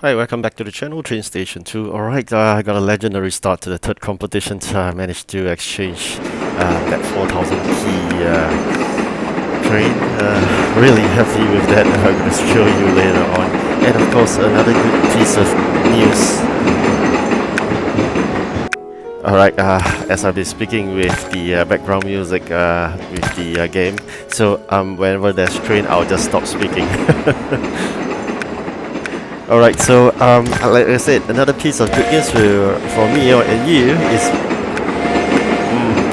Hi, welcome back to the channel, TrainStation 2. Alright, I got a legendary start to the third competition. I managed to exchange that 4000 key train. Really happy with that. I'm going to show you later on. And of course, another good piece of news. Alright, as I've been speaking with the background music with the game, so whenever there's train, I'll just stop speaking. Alright, so like I said, another piece of good news for me and you is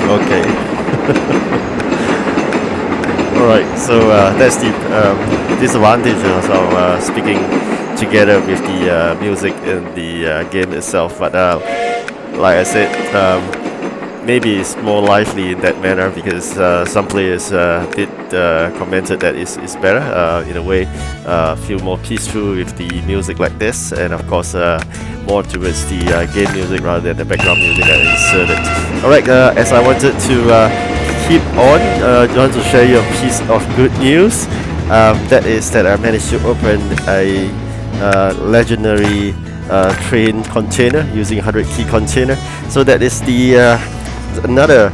okay. Alright, so that's the disadvantage of speaking together with the music in the game itself. But like I said, maybe it's more lively in that manner because some players did commented that it's better in a way, feel more peaceful with the music like this, and of course more towards the game music rather than the background music that is inserted. Alright, as I wanted to keep on, I want to share you a piece of good news. That is that I managed to open a legendary train container using 100 key container. So that is the another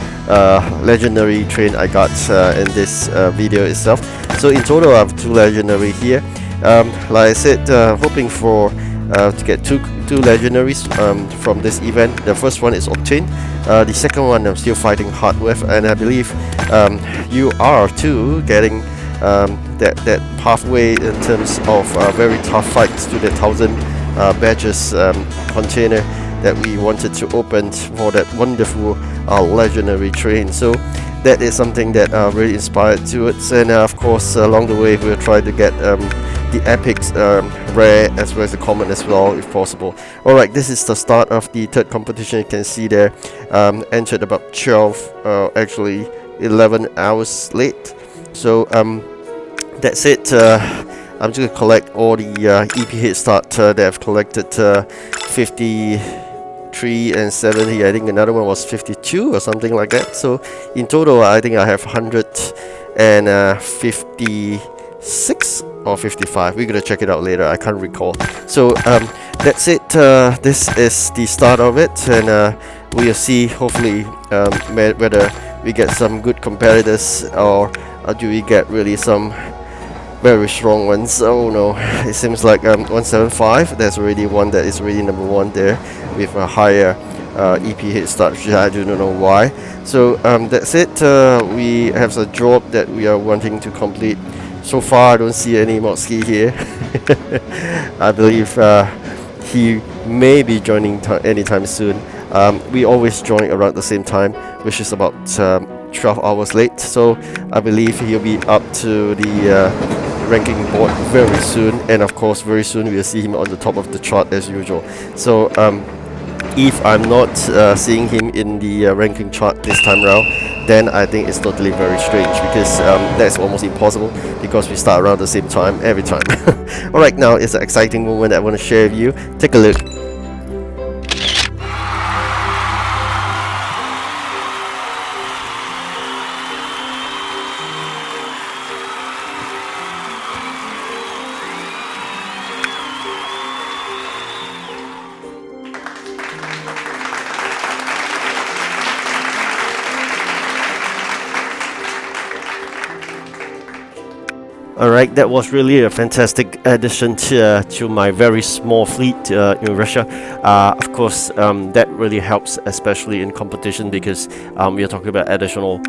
legendary train I got in this video itself. So in total I have 2 legendary here. Like I said, hoping for to get two legendaries from this event. The first one is obtained. The second one I'm still fighting hard with, and I believe you are too getting that pathway in terms of very tough fights to the 1000 badges container that we wanted to open for that wonderful legendary train. So that is something that really inspired to it, and of course along the way we'll try to get the epics rare as well as the common as well if possible. Alright, this is the start of the third competition. You can see there, entered about 12 actually 11 hours late. So that's it. I'm just going to collect all the EP head start that I've collected, 53 and 70. I think another one was 52 or something like that. So in total I think I have 156 or 55. We're going to check it out later, I can't recall. So that's it. This is the start of it, and we'll see hopefully whether we get some good competitors or do we get really some very strong ones. Oh no, it seems like 175, there's already one that is really number 1 there with a higher EP head start, which I do not know why. So that's it. We have a job that we are wanting to complete. So far I don't see any Motsky here. I believe he may be joining anytime soon. We always join around the same time, which is about 12 hours late. So I believe he'll be up to the ranking board very soon, and of course very soon we'll see him on the top of the chart as usual. So if I'm not seeing him in the ranking chart this time around, then I think it's totally very strange, because that's almost impossible because we start around the same time every time. Alright, now it's an exciting moment I want to share with you. Take a look. Alright, that was really a fantastic addition to my very small fleet in Russia. Of course, that really helps, especially in competition, because we are talking about additional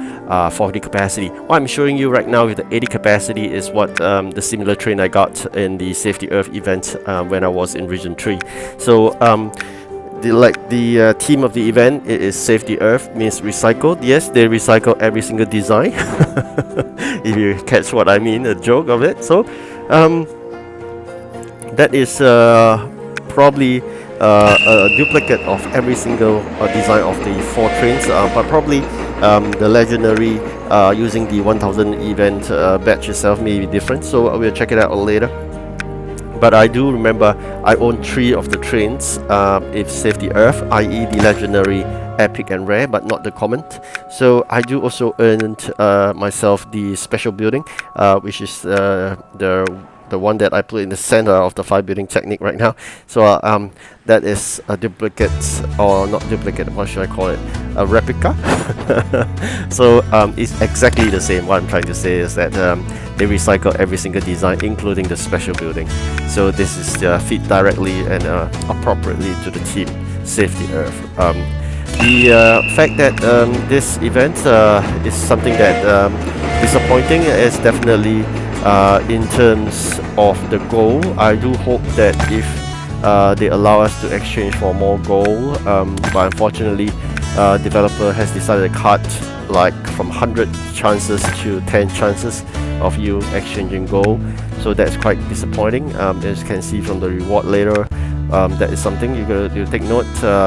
40 capacity. What I'm showing you right now with the 80 capacity is what the similar train I got in the Safety Earth event when I was in Region 3. So the theme of the event is Safety Earth, means recycled. Yes, they recycle every single design. If you catch what I mean, a joke of it. So that is probably a duplicate of every single design of the 4 trains, but probably the legendary using the 1000 event batch itself may be different. So we'll check it out later. But I do remember I own 3 of the trains, it's Safety Earth, i.e. the legendary, epic and rare, but not the common. So I do also earn myself the special building, which is the the one that I put in the center of the fire building technique right now. So that is a duplicate, or not duplicate, what should I call it, a replica. So it's exactly the same. What I'm trying to say is that they recycle every single design, including the special building. So this is feed directly and appropriately to the team Save the Earth. The fact that this event is something that disappointing is definitely in terms of the goal. I do hope that if they allow us to exchange for more gold, but unfortunately developer has decided to cut like from 100 chances to 10 chances of you exchanging gold, so that's quite disappointing. As you can see from the reward later, that is something you gotta take note.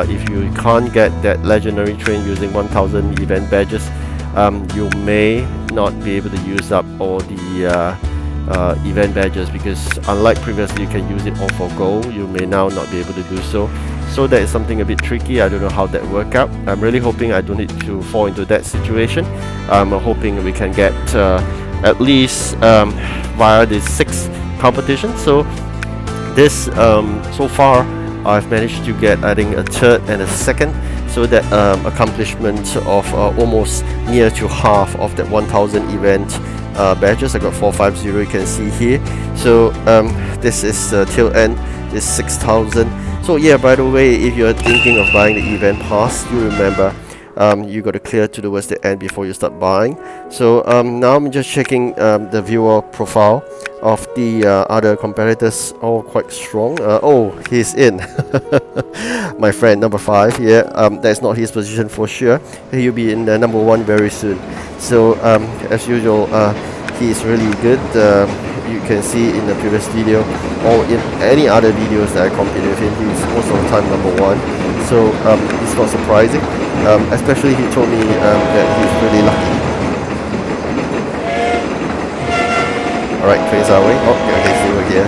If you can't get that legendary train using 1000 event badges, you may not be able to use up all the event badges, because unlike previously you can use it all for gold, you may now not be able to do so. So that is something a bit tricky. I don't know how that work out. I'm really hoping I don't need to fall into that situation. I'm hoping we can get at least via the 6th competition. So this so far I've managed to get, I think, a 3rd and a 2nd, so that accomplishment of almost near to half of that 1000 event badges. I got 450, you can see here. So this is till end is 6000. So yeah, by the way, if you're thinking of buying the event pass, you remember you got to clear towards the end before you start buying. So now I'm just checking the viewer profile of the other competitors. All quite strong. Oh, he's in. My friend number 5. Yeah, that's not his position for sure. He'll be in number 1 very soon. So as usual, he's really good. You can see in the previous video or in any other videos that I compete with him, he's most of the time number 1. So it's not surprising. Especially he told me that he's really lucky. Alright, Trains our way. Oh, okay, see you here.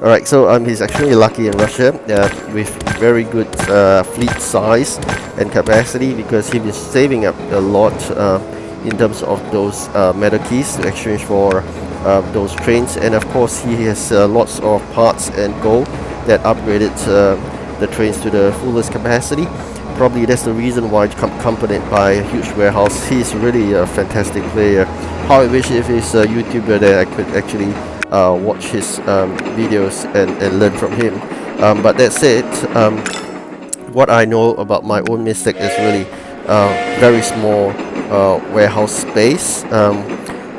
Alright, so he's actually lucky in Russia with very good fleet size and capacity, because he is saving up a lot in terms of those metal keys to exchange for those trains. And of course he has lots of parts and gold that upgraded the trains to the fullest capacity. Probably that's the reason why accompanied by a huge warehouse. He's really a fantastic player. How I wish if he's a YouTuber that I could actually watch his videos and learn from him. But that said, what I know about my own mistake is really very small warehouse space.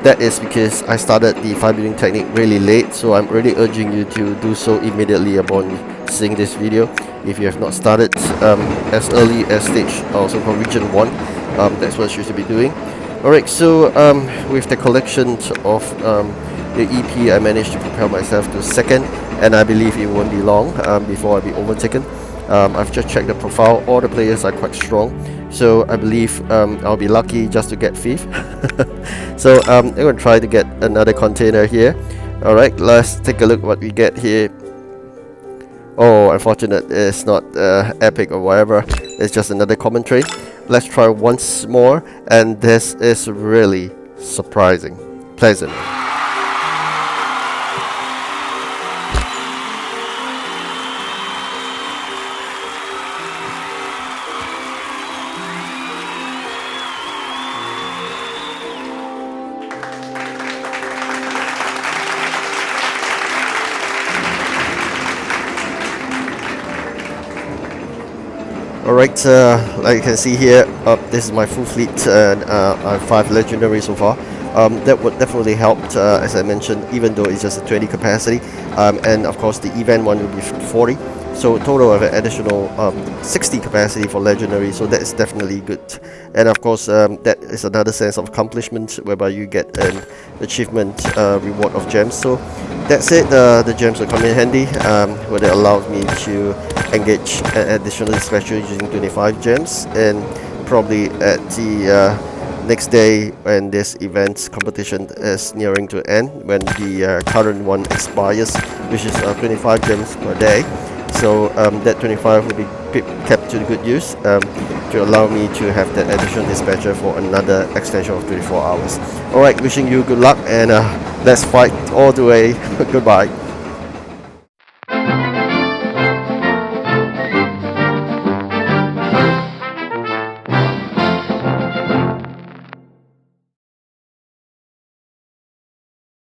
That is because I started the fire building technique really late, so I'm really urging you to do so immediately upon seeing this video. If you have not started as early as stage, also from region 1, that's what you should be doing. Alright, so with the collection of the EP, I managed to propel myself to 2nd, and I believe it won't be long before I'll be overtaken. I've just checked the profile. All the players are quite strong, so I believe I'll be lucky just to get 5th. So I'm going to try to get another container here. Alright, let's take a look what we get here. Oh, unfortunate, it's not epic or whatever, it's just another common train. Let's try once more, and this is really surprising, pleasant. Alright, like you can see here, this is my full fleet, and I have 5 legendary so far. That would definitely help, as I mentioned, even though it's just a 20 capacity, and of course the event one will be 40. So a total of an additional 60 capacity for legendary, so that's definitely good. And of course that is another sense of accomplishment, whereby you get an achievement reward of gems. So that's it. The gems will come in handy, where it allows me to engage an additional dispatcher using 25 gems, and probably at the next day when this event competition is nearing to end, when the current one expires, which is 25 gems per day. So that 25 will be kept to good use to allow me to have that additional dispatcher for another extension of 24 hours. Alright, wishing you good luck, and Let's fight all the way. Goodbye.